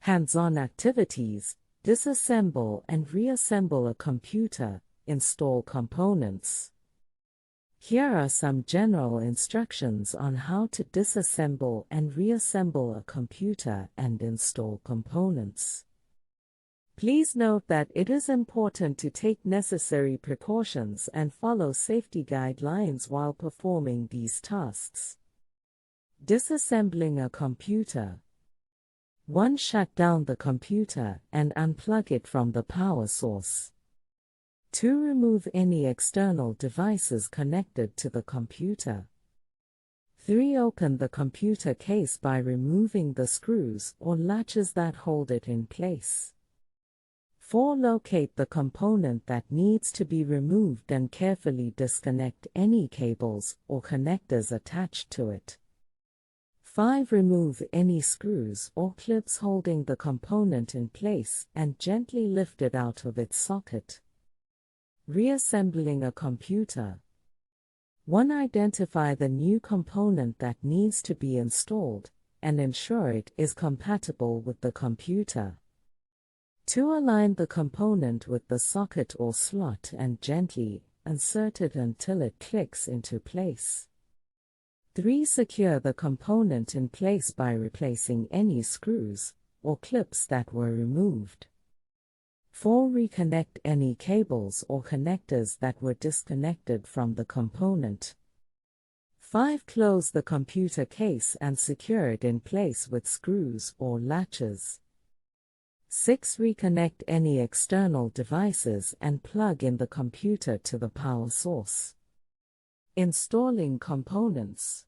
Hands-on activities: disassemble and reassemble a computer, install components. Here are some general instructions on how to disassemble and reassemble a computer and install components. Please note that it is important to take necessary precautions and follow safety guidelines while performing these tasks. Disassembling a computer. 1. Shut down the computer and unplug it from the power source. 2. Remove any external devices connected to the computer. 3. Open the computer case by removing the screws or latches that hold it in place. 4. Locate the component that needs to be removed and carefully disconnect any cables or connectors attached to it. 5. Remove any screws or clips holding the component in place and gently lift it out of its socket. Reassembling a computer. 1. Identify the new component that needs to be installed and ensure it is compatible with the computer. 2. Align the component with the socket or slot and gently insert it until it clicks into place. 3. Secure the component in place by replacing any screws or clips that were removed. 4. Reconnect any cables or connectors that were disconnected from the component. 5. Close the computer case and secure it in place with screws or latches. 6. Reconnect any external devices and plug in the computer to the power source. Installing components.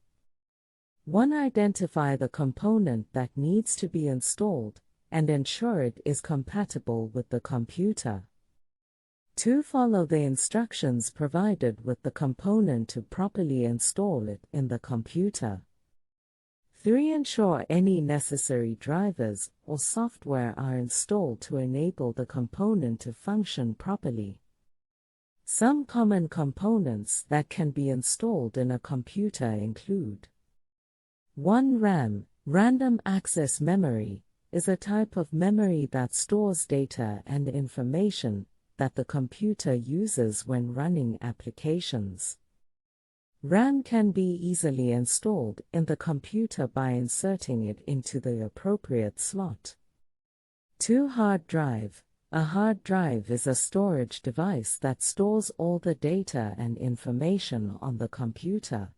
1. Identify the component that needs to be installed and ensure it is compatible with the computer. 2. Follow the instructions provided with the component to properly install it in the computer. 3. Ensure any necessary drivers or software are installed to enable the component to function properly. Some common components that can be installed in a computer include: 1. RAM, random access memory, is a type of memory that stores data and information that the computer uses when running applications. RAM can be easily installed in the computer by inserting it into the appropriate slot. 2. Hard drive. A hard drive is a storage device that stores all the data and information on the computer.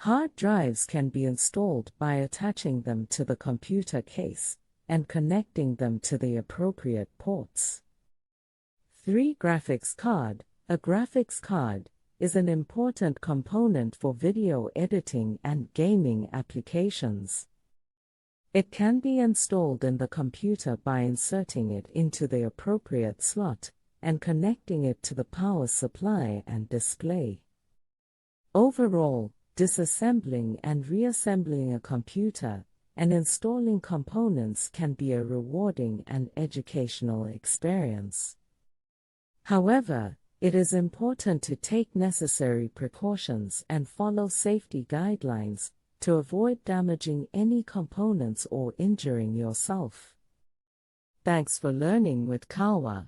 Hard drives can be installed by attaching them to the computer case and connecting them to the appropriate ports. 3. Graphics card. A graphics card is an important component for video editing and gaming applications. It can be installed in the computer by inserting it into the appropriate slot and connecting it to the power supply and display. Overall, disassembling and reassembling a computer and installing components can be a rewarding and educational experience. However, it is important to take necessary precautions and follow safety guidelines to avoid damaging any components or injuring yourself. Thanks for learning with Kawa.